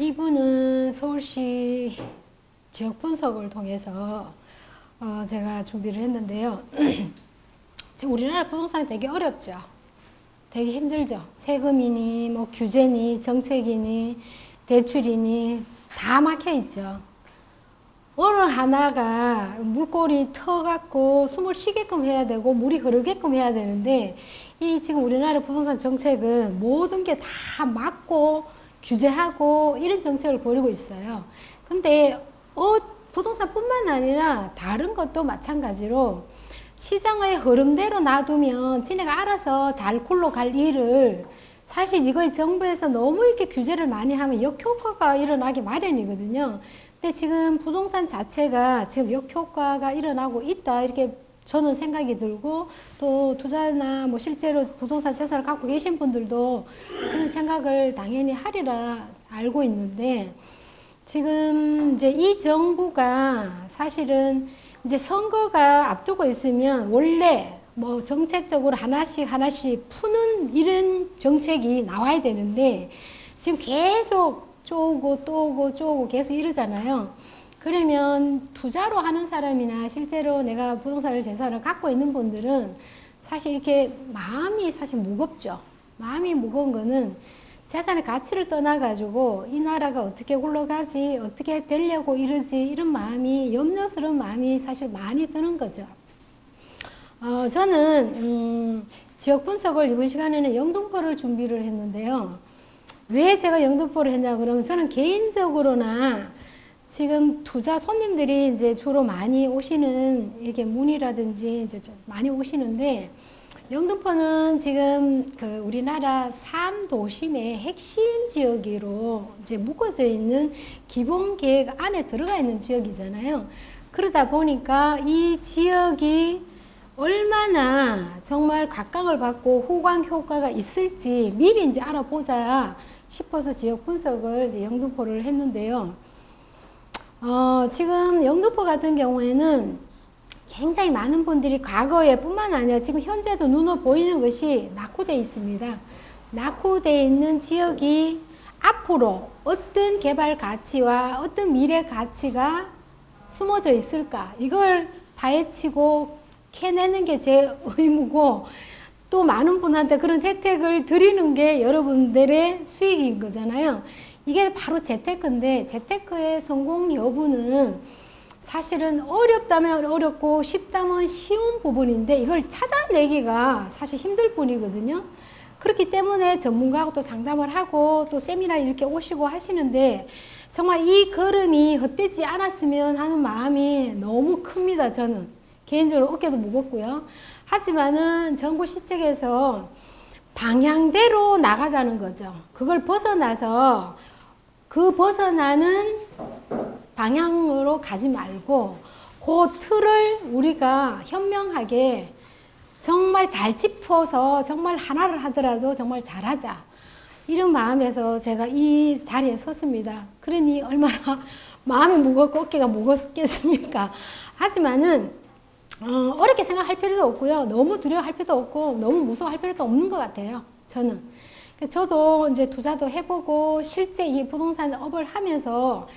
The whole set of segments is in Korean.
2부는 서울시 지역 분석을 통해서 제가 준비를 했는데요. 우리나라 부동산이 되게 어렵죠. 되게 힘들죠. 세금이니 뭐 규제니 정책이니 대출이니 다 막혀 있죠. 어느 하나가 물꼬리 터갖고 숨을 쉬게끔 해야 되고 물이 흐르게끔 해야 되는데 이 지금 우리나라 부동산 정책은 모든 게 다 막고 규제하고 이런 정책을 벌이고 있어요. 근데 부동산뿐만 아니라 다른 것도 마찬가지로 시장의 흐름대로 놔두면 지네가 알아서 잘 굴러갈 일을 사실 이거 정부에서 너무 이렇게 규제를 많이 하면 역효과가 일어나기 마련이거든요. 근데 지금 부동산 자체가 지금 역효과가 일어나고 있다 이렇게 저는 생각이 들고 또 투자나 뭐 실제로 부동산 자산을 갖고 계신 분들도 그런 생각을 당연히 하리라 알고 있는데 지금 이제 이 정부가 사실은 이제 선거가 앞두고 있으면 원래 뭐 정책적으로 하나씩 푸는 이런 정책이 나와야 되는데 지금 계속 쪼고 또 오고 쪼고 계속 이러잖아요. 그러면 투자로 하는 사람이나 실제로 내가 부동산을 재산을 갖고 있는 분들은 사실 이렇게 마음이 사실 무겁죠. 마음이 무거운 거는 재산의 가치를 떠나가지고 이 나라가 어떻게 굴러가지, 어떻게 되려고 이러지, 이런 마음이, 염려스러운 마음이 사실 많이 드는 거죠. 저는, 지역 분석을 이번 시간에는 영등포를 준비를 했는데요. 왜 제가 영등포를 했냐 그러면 저는 개인적으로나 지금 투자 손님들이 이제 주로 많이 오시는 이게 문의라든지 이제 많이 오시는데 영등포는 지금 그 우리나라 3도심의 핵심 지역으로 이제 묶어져 있는 기본 계획 안에 들어가 있는 지역이잖아요. 그러다 보니까 이 지역이 얼마나 정말 각광을 받고 호강 효과가 있을지 미리 이제 알아보자 싶어서 지역 분석을 이제 영등포를 했는데요. 지금 영등포 같은 경우에는 굉장히 많은 분들이 과거에 뿐만 아니라 지금 현재도 눈에 보이는 것이 낙후되어 있습니다. 낙후되어 있는 지역이 앞으로 어떤 개발 가치와 어떤 미래 가치가 숨어져 있을까 이걸 파헤치고 캐내는 게 제 의무고 또 많은 분한테 그런 혜택을 드리는 게 여러분들의 수익인 거잖아요. 이게 바로 재테크인데 재테크의 성공 여부는 사실은 어렵다면 어렵고 쉽다면 쉬운 부분인데 이걸 찾아내기가 사실 힘들 뿐이거든요. 그렇기 때문에 전문가하고 또 상담을 하고 또 세미나 이렇게 오시고 하시는데 정말 이 걸음이 헛되지 않았으면 하는 마음이 너무 큽니다. 저는 개인적으로 어깨도 무겁고요. 하지만은 정부 시책에서 방향대로 나가자는 거죠. 그걸 벗어나서 그 벗어나는 방향으로 가지 말고 그 틀을 우리가 현명하게 정말 잘 짚어서 정말 하나를 하더라도 정말 잘하자 이런 마음에서 제가 이 자리에 섰습니다. 그러니 얼마나 마음이 무겁고 어깨가 무겁겠습니까? 하지만은 어렵게 생각할 필요도 없고요. 너무 두려워할 필요도 없고 너무 무서워할 필요도 없는 것 같아요. 저는. 저도 이제 투자도 해보고 실제 이 부동산 업을 하면서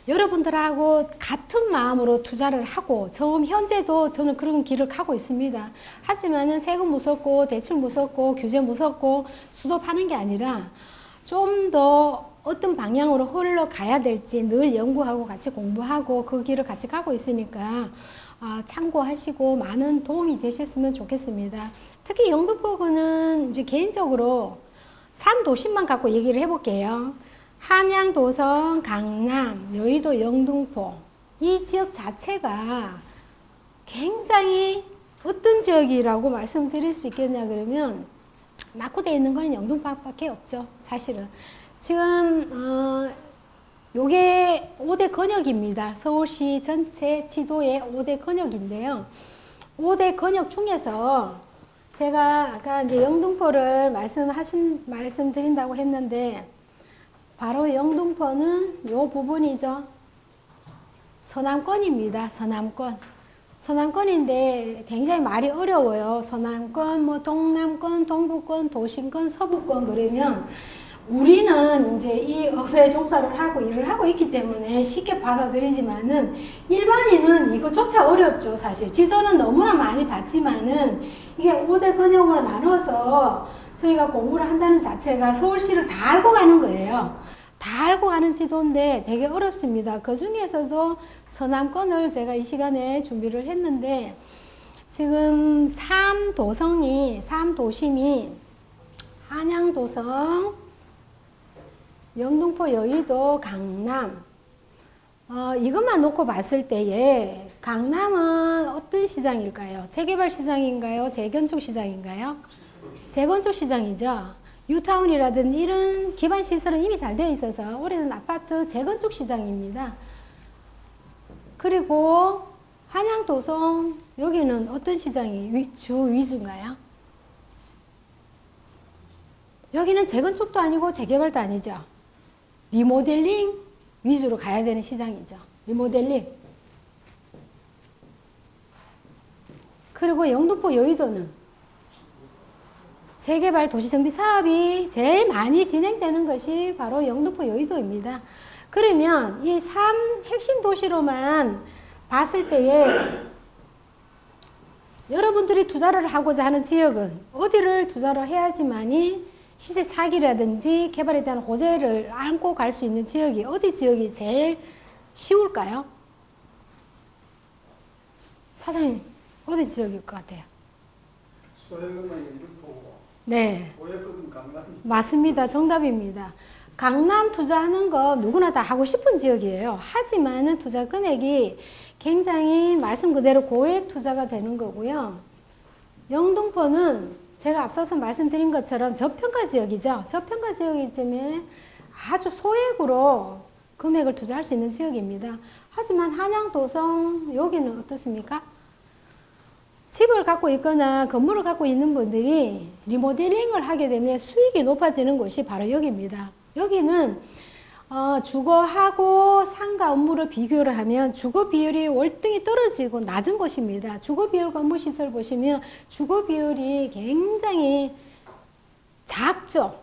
여러분들하고 같은 마음으로 투자를 하고 지금 현재도 저는 그런 길을 가고 있습니다. 하지만은 세금 무섭고 대출 무섭고 규제 무섭고 수도파는 게 아니라 좀 더 어떤 방향으로 흘러가야 될지 늘 연구하고 같이 공부하고 그 길을 같이 가고 있으니까 참고하시고 많은 도움이 되셨으면 좋겠습니다. 특히 영등포구는 이제 개인적으로 3도심만 갖고 얘기를 해볼게요. 한양, 도성, 강남, 여의도, 영등포 이 지역 자체가 굉장히 어떤 지역이라고 말씀드릴 수 있겠냐 그러면 낙후되어 있는 건 영등포밖에 없죠. 사실은 지금 요게 5대 건역입니다. 서울시 전체 지도의 5대 건역인데요. 5대 건역 중에서 제가 아까 이제 영등포를 말씀드린다고 했는데 바로 영등포는 요 부분이죠. 서남권입니다. 서남권. 서남권인데 굉장히 말이 어려워요. 서남권, 뭐 동남권, 동부권, 도심권, 서부권 그러면 우리는 이제 이 업에 종사를 하고 일을 하고 있기 때문에 쉽게 받아들이지만은 일반인은 이거조차 어렵죠. 사실 지도는 너무나 많이 봤지만은 이게 5대 근역으로 나눠서 저희가 공부를 한다는 자체가 서울시를 다 알고 가는 거예요. 다 알고 가는 지도인데 되게 어렵습니다. 그 중에서도 서남권을 제가 이 시간에 준비를 했는데 지금 3도심이 한양도성, 영등포, 여의도, 강남 이것만 놓고 봤을 때에 강남은 어떤 시장일까요? 재개발 시장인가요? 재건축 시장인가요? 재건축 시장이죠. 뉴타운이라든지 이런 기반 시설은 이미 잘 되어 있어서 올해는 아파트 재건축 시장입니다. 그리고 한양도성 여기는 어떤 시장이 주 위주인가요? 여기는 재건축도 아니고 재개발도 아니죠. 리모델링 위주로 가야 되는 시장이죠. 리모델링. 그리고 영등포 여의도는 재개발 도시정비 사업이 제일 많이 진행되는 것이 바로 영등포 여의도입니다. 그러면 이 3 핵심 도시로만 봤을 때에 여러분들이 투자를 하고자 하는 지역은 어디를 투자를 해야지만이 시세 사기라든지 개발에 대한 호재를 안고 갈 수 있는 지역이 어디 지역이 제일 쉬울까요? 사장님 어디 지역일 것 같아요? 소액은 영등포고 네. 고액은 강남. 맞습니다. 정답입니다. 강남 투자하는 거 누구나 다 하고 싶은 지역이에요. 하지만은 투자 금액이 굉장히 말씀 그대로 고액 투자가 되는 거고요. 영등포는 제가 앞서서 말씀드린 것처럼 저평가 지역이죠. 저평가 지역이기 때문에 아주 소액으로 금액을 투자할 수 있는 지역입니다. 하지만 한양도성 여기는 어떻습니까? 집을 갖고 있거나 건물을 갖고 있는 분들이 리모델링을 하게 되면 수익이 높아지는 곳이 바로 여기입니다. 여기는 주거하고 상가 업무를 비교를 하면 주거 비율이 월등히 떨어지고 낮은 곳입니다. 주거 비율과 업무 시설 보시면 주거 비율이 굉장히 작죠.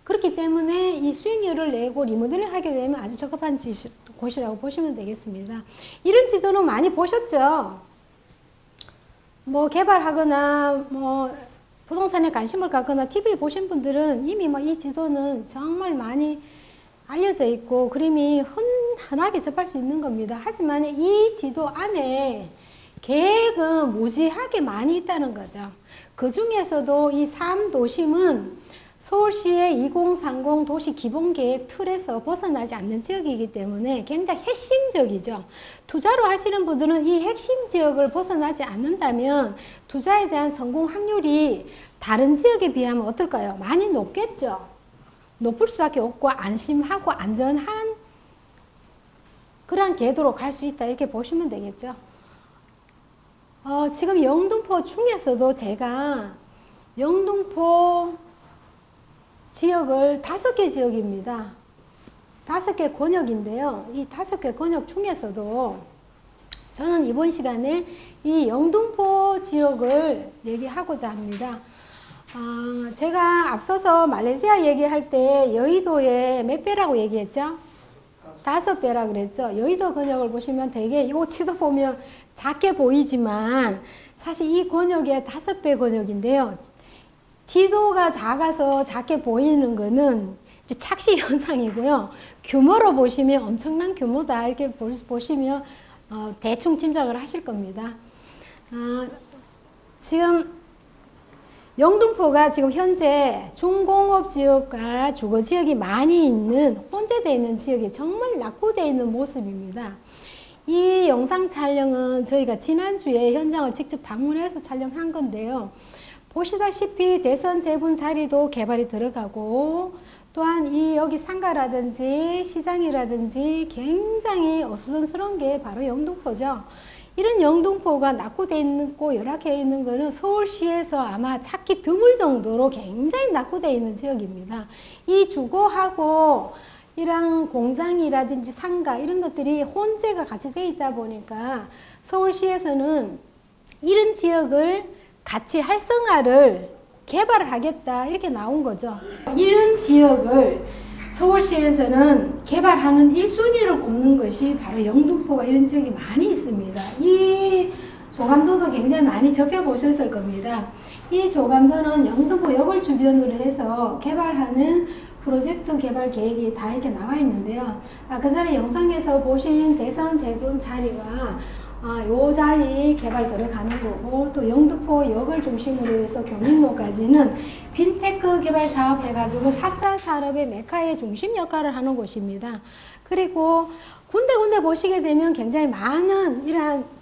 그렇기 때문에 이 수익률을 내고 리모델링 하게 되면 아주 적합한 곳이라고 보시면 되겠습니다. 이런 지도는 많이 보셨죠? 뭐 개발하거나 뭐 부동산에 관심을 갖거나 TV 보신 분들은 이미 뭐 이 지도는 정말 많이 알려져 있고 그림이 흔하게 접할 수 있는 겁니다. 하지만 이 지도 안에 계획은 무지하게 많이 있다는 거죠. 그 중에서도 이 3도심은 서울시의 2030 도시 기본계획 틀에서 벗어나지 않는 지역이기 때문에 굉장히 핵심 지역이죠. 투자로 하시는 분들은 이 핵심 지역을 벗어나지 않는다면 투자에 대한 성공 확률이 다른 지역에 비하면 어떨까요? 많이 높겠죠. 높을 수밖에 없고 안심하고 안전한 그러한 궤도로 갈 수 있다 이렇게 보시면 되겠죠. 지금 영등포 중에서도 제가 영등포 지역을 5개 지역입니다. 5개 권역인데요. 이 5개 권역 중에서도 저는 이번 시간에 이 영등포 지역을 얘기하고자 합니다. 제가 앞서서 말레이시아 얘기할 때 여의도에 몇 배라고 얘기했죠? 5배라 그랬죠. 여의도 권역을 보시면 되게 이 지도 보면 작게 보이지만 사실 이 권역의 5배 권역인데요. 지도가 작아서 작게 보이는 거는 이제 착시 현상이고요. 규모로 보시면 엄청난 규모다 이렇게 보시면 대충 짐작을 하실 겁니다. 지금 영등포가 지금 현재 중공업 지역과 주거 지역이 많이 있는 혼재되어 있는 지역이 정말 낙후되어 있는 모습입니다. 이 영상 촬영은 저희가 지난주에 현장을 직접 방문해서 촬영한 건데요. 보시다시피 대선 재분 자리도 개발이 들어가고 또한 이 여기 상가라든지 시장이라든지 굉장히 어수선스러운 게 바로 영등포죠. 이런 영등포가 낙후되어 있고 열악해 있는 거는 서울시에서 아마 찾기 드물 정도로 굉장히 낙후되어 있는 지역입니다. 이 주거하고 이런 공장이라든지 상가 이런 것들이 혼재가 같이 되어 있다 보니까 서울시에서는 이런 지역을 같이 활성화를 개발을 하겠다 이렇게 나온 거죠. 이런 지역을 서울시에서는 개발하는 1순위를 꼽는 것이 바로 영등포가 이런 지역이 많이 있습니다. 이 조감도도 굉장히 많이 접해보셨을 겁니다. 이 조감도는 영등포역을 주변으로 해서 개발하는 프로젝트 개발 계획이 다 이렇게 나와 있는데요. 그 전에 영상에서 보신 대선 제돈 자리가 요 자리 개발 들어가는 거고, 또 영등포역을 중심으로 해서 경인로까지는 빈테크 개발 사업 해가지고 4차 산업의 메카의 중심 역할을 하는 곳입니다. 그리고 군데군데 보시게 되면 굉장히 많은 이러한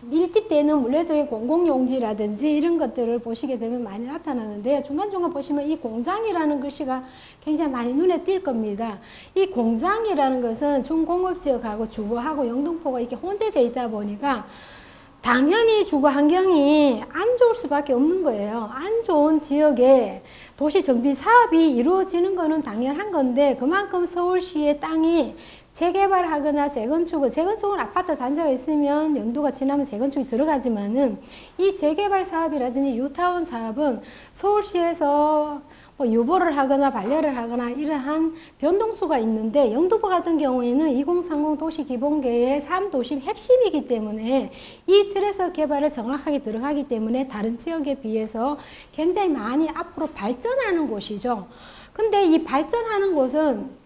밀집되는 물레도의 공공용지라든지 이런 것들을 보시게 되면 많이 나타나는데요. 중간중간 보시면 이 공장이라는 글씨가 굉장히 많이 눈에 띌 겁니다. 이 공장이라는 것은 중공업지역하고 주거하고 영등포가 이렇게 혼재되어 있다 보니까 당연히 주거 환경이 안 좋을 수밖에 없는 거예요. 안 좋은 지역에 도시 정비 사업이 이루어지는 거는 당연한 건데, 그만큼 서울시의 땅이 재개발하거나 재건축은 아파트 단지가 있으면 연도가 지나면 재건축이 들어가지만은, 이 재개발 사업이라든지 뉴타운 사업은 서울시에서 유보를 하거나 반려를 하거나 이러한 변동수가 있는데, 영등포 같은 경우에는 2030 도시기본계의 3도심 핵심이기 때문에 이 틀에서 개발에 정확하게 들어가기 때문에 다른 지역에 비해서 굉장히 많이 앞으로 발전하는 곳이죠. 근데 이 발전하는 곳은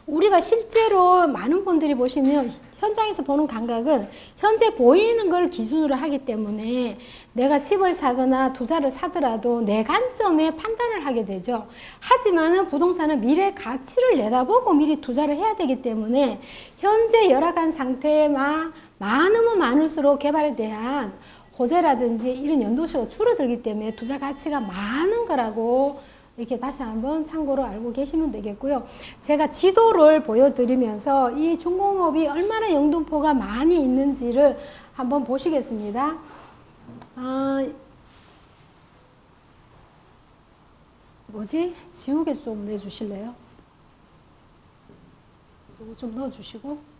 우리가 실제로 많은 분들이 보시면 현장에서 보는 감각은 현재 보이는 걸 기준으로 하기 때문에 내가 집을 사거나 투자를 사더라도 내 관점에 판단을 하게 되죠. 하지만은 부동산은 미래 가치를 내다보고 미리 투자를 해야 되기 때문에 현재 열악한 상태만 많으면 많을수록 개발에 대한 호재라든지 이런 연도수가 줄어들기 때문에 투자 가치가 많은 거라고 이렇게 다시 한번 참고로 알고 계시면 되겠고요. 제가 지도를 보여드리면서 이 중공업이 얼마나 영등포가 많이 있는지를 한번 보시겠습니다. 지우개 좀 내주실래요? 이거 좀 넣어주시고.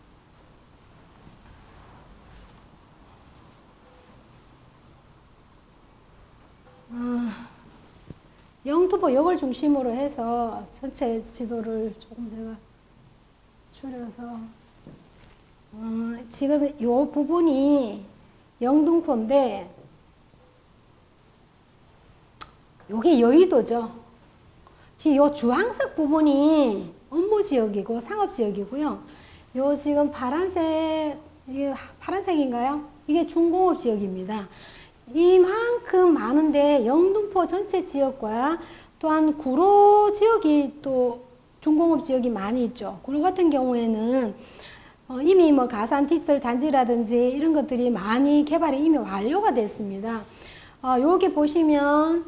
영등포역을 중심으로 해서 전체 지도를 조금 제가 줄여서 지금 이 부분이 영등포인데 요게 여의도죠. 지금 이 주황색 부분이 업무지역이고 상업지역이고요. 요 지금 파란색, 이게 파란색인가요? 이게 중공업지역입니다. 이만큼 많은데 영등포 전체 지역과 또한 구로 지역이 또 중공업 지역이 많이 있죠. 구로 같은 경우에는 이미 뭐 가산 디지털 단지라든지 이런 것들이 많이 개발이 이미 완료가 됐습니다. 여기 보시면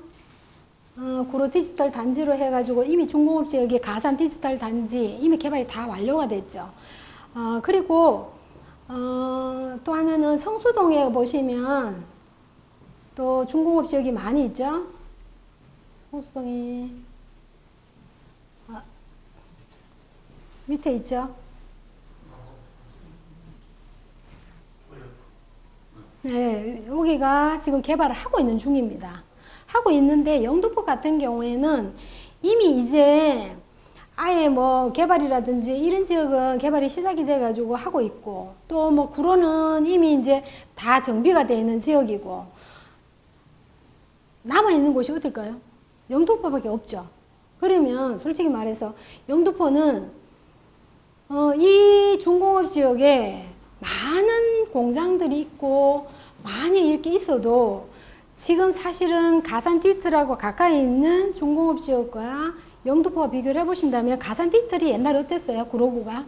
구로 디지털 단지로 해가지고 이미 중공업 지역에 가산 디지털 단지 이미 개발이 다 완료가 됐죠. 그리고 또 하나는 성수동에 보시면 또 중공업 지역이 많이 있죠. 성수동이 밑에 있죠. 네, 여기가 지금 개발을 하고 있는 중입니다. 하고 있는데 영등포 같은 경우에는 이미 이제 아예 뭐 개발이라든지 이런 지역은 개발이 시작이 돼 가지고 하고 있고, 또 뭐 구로는 이미 이제 다 정비가 되어 있는 지역이고, 남아있는 곳이 어딜까요? 영등포밖에 없죠. 그러면 솔직히 말해서 영등포는 이 중공업 지역에 많은 공장들이 있고 많이 이렇게 있어도 지금 사실은 가산 디지털하고 가까이 있는 중공업 지역과 영등포와 비교를 해보신다면 가산 디지털이 옛날에 어땠어요? 구로구가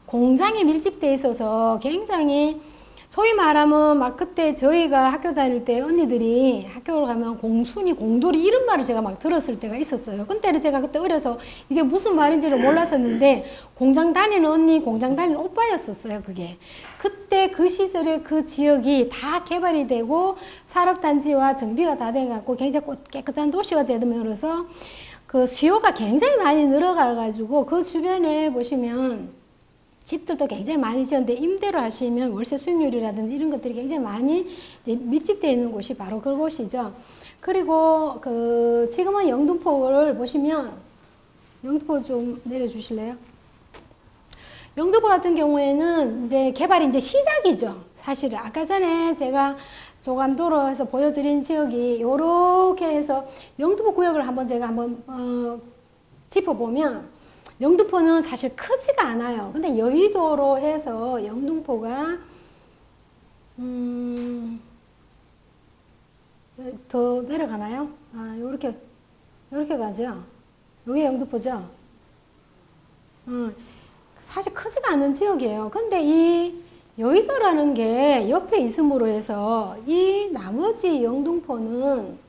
공장에 밀집되어 있어서 굉장히 소위 말하면 막 그때 저희가 학교 다닐 때 언니들이 학교를 가면 공순이 공돌이 이런 말을 제가 막 들었을 때가 있었어요. 그때는 제가 그때 어려서 이게 무슨 말인지를 몰랐었는데 공장 다니는 언니, 공장 다니는 오빠였었어요. 그게 그때 그 시절에 그 지역이 다 개발이 되고 산업단지와 정비가 다 돼갖고 굉장히 깨끗한 도시가 되면서 그 수요가 굉장히 많이 늘어가 가지고 그 주변에 보시면 집들도 굉장히 많이 지었는데 임대로 하시면 월세 수익률이라든지 이런 것들이 굉장히 많이 이제 밀집되어 있는 곳이 바로 그곳이죠. 그리고 지금은 영등포를 보시면 영등포 좀 내려주실래요? 영등포 같은 경우에는 이제 개발이 이제 시작이죠. 사실은 아까 전에 제가 조감도로에서 보여드린 지역이 요렇게 해서 영등포 구역을 제가 한번 짚어보면 영등포는 사실 크지가 않아요. 근데 여의도로 해서 영등포가 더 내려가나요? 요렇게 가죠. 요게 영등포죠. 사실 크지가 않은 지역이에요. 근데 이 여의도라는 게 옆에 있음으로 해서 이 나머지 영등포는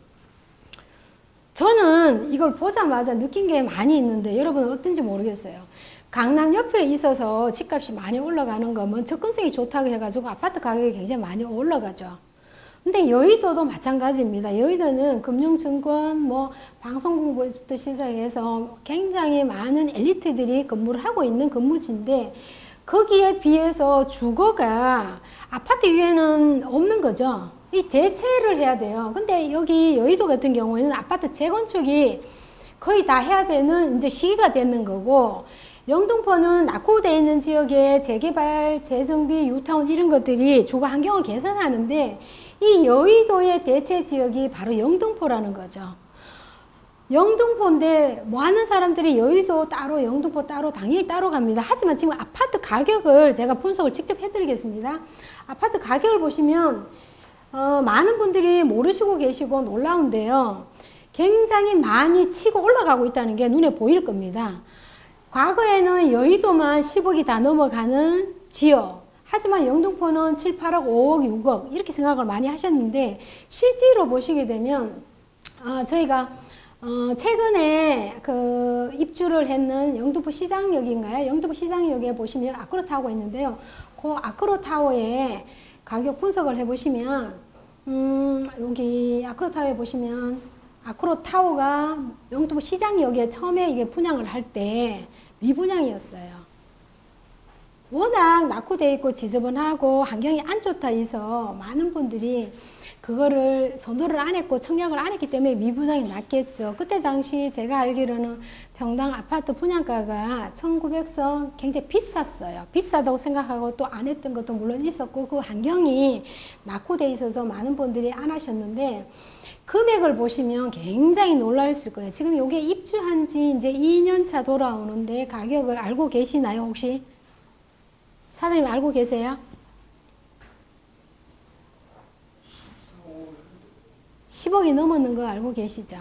저는 이걸 보자마자 느낀 게 많이 있는데 여러분은 어떤지 모르겠어요. 강남 옆에 있어서 집값이 많이 올라가는 거면 접근성이 좋다고 해가지고 아파트 가격이 굉장히 많이 올라가죠. 근데 여의도도 마찬가지입니다. 여의도는 금융증권, 방송국부터 시작해서 굉장히 많은 엘리트들이 근무를 하고 있는 근무지인데 거기에 비해서 주거가 아파트 위에는 없는 거죠. 이 대체를 해야 돼요. 근데 여기 여의도 같은 경우에는 아파트 재건축이 거의 다 해야 되는 이제 시기가 되는 거고, 영등포는 낙후되어 있는 지역에 재개발, 재정비, 유타운 이런 것들이 주거 환경을 개선하는데 이 여의도의 대체 지역이 바로 영등포라는 거죠. 영등포인데 많은 사람들이 여의도 따로 영등포 따로 당연히 따로 갑니다. 하지만 지금 아파트 가격을 제가 분석을 직접 해드리겠습니다. 아파트 가격을 보시면 많은 분들이 모르시고 계시고 놀라운데요. 굉장히 많이 치고 올라가고 있다는 게 눈에 보일 겁니다. 과거에는 여의도만 10억이 다 넘어가는 지역, 하지만 영등포는 7, 8억, 5억, 6억 이렇게 생각을 많이 하셨는데 실제로 보시게 되면 저희가 최근에 입주를 했는 영등포 시장역인가요? 영등포 시장역에 보시면 아크로타워가 있는데요. 그 아크로타워의 가격 분석을 해보시면 여기 아크로타워에 보시면 아크로타워가 영등포 시장역에 처음에 이게 분양을 할 때 미분양이었어요. 워낙 낙후돼 있고 지저분하고 환경이 안 좋다 해서 많은 분들이 그거를 선호를 안 했고 청약을 안 했기 때문에 미분양이 났겠죠. 그때 당시 제가 알기로는 평당 아파트 분양가가 1900선 굉장히 비쌌어요. 비싸다고 생각하고 또 안 했던 것도 물론 있었고 그 환경이 낙후돼 있어서 많은 분들이 안 하셨는데 금액을 보시면 굉장히 놀라실 거예요. 지금 요게 입주한 지 이제 2년 차 돌아오는데 가격을 알고 계시나요, 혹시? 사장님 알고 계세요? 10억이 넘었는 거 알고 계시죠?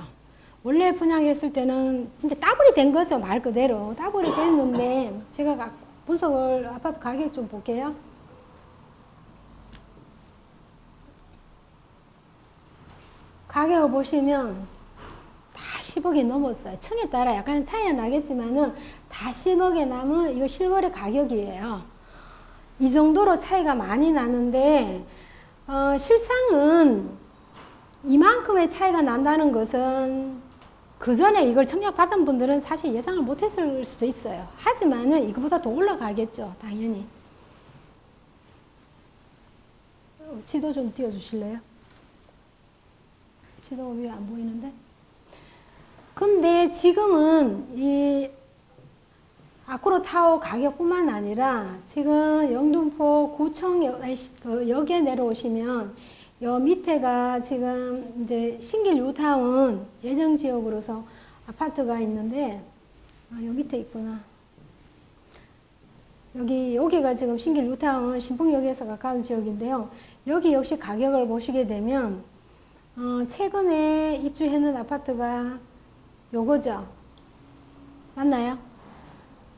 원래 분양했을 때는 진짜 따블이 된 거죠. 말 그대로. 따블이 됐는데 제가 분석을 아파트 가격 좀 볼게요. 가격을 보시면 다 10억이 넘었어요. 층에 따라 약간 차이는 나겠지만은 다 10억에 남은 이거 실거래 가격이에요. 이 정도로 차이가 많이 나는데 실상은 이만큼의 차이가 난다는 것은 그 전에 이걸 청약받은 분들은 사실 예상을 못했을 수도 있어요. 하지만은 이거보다 더 올라가겠죠. 당연히. 지도 좀 띄워주실래요? 지도가 왜 안 보이는데? 근데 지금은 이 아크로타워 가격뿐만 아니라 지금 영등포 구청역에 내려오시면 요 밑에가 지금 이제 신길 뉴타운 예정지역으로서 아파트가 있는데 요 밑에 있구나. 여기가 지금 신길 뉴타운 신풍역에서 가까운 지역인데요. 여기 역시 가격을 보시게 되면 최근에 입주했는 아파트가 요거죠. 맞나요?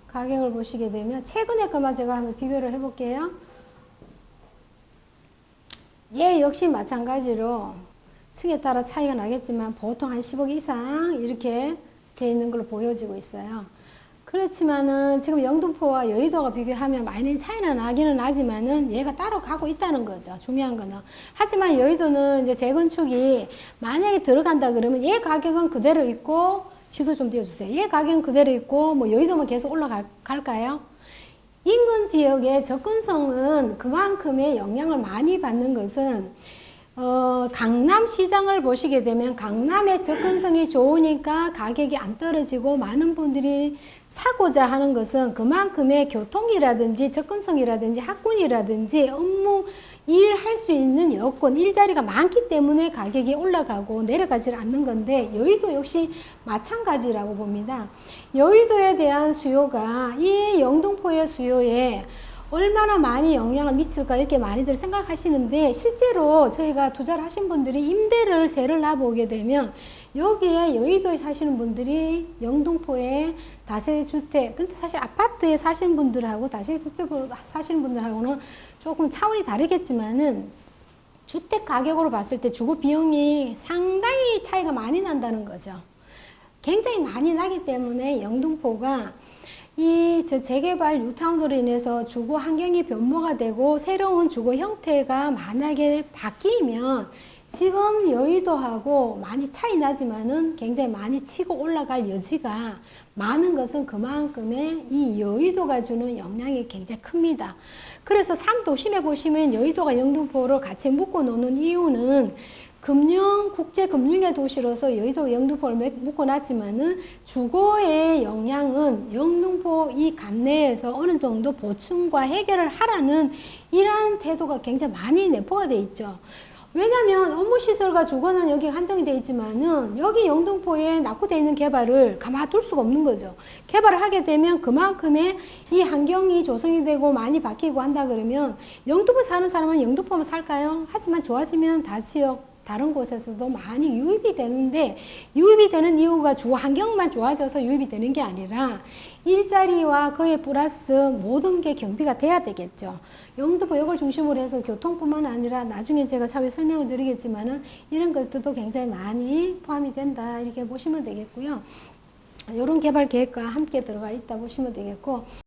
가격을 보시게 되면 최근에 것만 제가 한번 비교를 해볼게요. 얘 역시 마찬가지로 층에 따라 차이가 나겠지만 보통 한 10억 이상 이렇게 돼 있는 걸로 보여지고 있어요. 그렇지만은 지금 영등포와 여의도가 비교하면 많이 차이는 나기는 나지만은 얘가 따로 가고 있다는 거죠. 중요한 거는. 하지만 여의도는 이제 재건축이 만약에 들어간다 그러면 얘 가격은 그대로 있고, 지도 좀 띄워주세요. 얘 가격은 그대로 있고 뭐 여의도만 계속 올라갈까요? 인근 지역의 접근성은 그만큼의 영향을 많이 받는 것은 강남 시장을 보시게 되면 강남의 접근성이 좋으니까 가격이 안 떨어지고 많은 분들이 사고자 하는 것은 그만큼의 교통이라든지 접근성이라든지 학군이라든지 업무 일할 수 있는 여건, 일자리가 많기 때문에 가격이 올라가고 내려가지 않는 건데 여의도 역시 마찬가지라고 봅니다. 여의도에 대한 수요가 이 영등포의 수요에 얼마나 많이 영향을 미칠까 이렇게 많이들 생각하시는데 실제로 저희가 투자를 하신 분들이 임대를 세를 놔보게 되면 여기에 여의도에 사시는 분들이 영등포에 다세주택, 근데 사실 아파트에 사시는 분들하고 다세주택으로 사시는 분들하고는 조금 차원이 다르겠지만은 주택 가격으로 봤을 때 주거 비용이 상당히 차이가 많이 난다는 거죠. 굉장히 많이 나기 때문에 영등포가 이 재개발 뉴타운으로 인해서 주거 환경이 변모가 되고 새로운 주거 형태가 만약에 바뀌면 지금 여의도하고 많이 차이 나지만은 굉장히 많이 치고 올라갈 여지가 많은 것은 그만큼의 이 여의도가 주는 영향이 굉장히 큽니다. 그래서 3도심에 보시면 여의도가 영등포를 같이 묶어 놓는 이유는 국제금융의 도시로서 여의도 영등포를 묶어놨지만은 주거의 영향은 영등포 이 관내에서 어느 정도 보충과 해결을 하라는 이러한 태도가 굉장히 많이 내포가 돼 있죠. 왜냐면 업무시설과 주거는 여기 한정이 돼 있지만은 여기 영등포에 낙후되어 있는 개발을 가만둘 수가 없는 거죠. 개발을 하게 되면 그만큼의 이 환경이 조성이 되고 많이 바뀌고 한다 그러면 영등포 사는 사람은 영등포만 살까요? 하지만 좋아지면 다 지역 다른 곳에서도 많이 유입이 되는데 유입이 되는 이유가 주거 환경만 좋아져서 유입이 되는 게 아니라 일자리와 그에 플러스 모든 게 경비가 돼야 되겠죠. 영등포역을 중심으로 해서 교통뿐만 아니라 나중에 제가 차후에 설명을 드리겠지만은 이런 것들도 굉장히 많이 포함이 된다 이렇게 보시면 되겠고요. 이런 개발 계획과 함께 들어가 있다 보시면 되겠고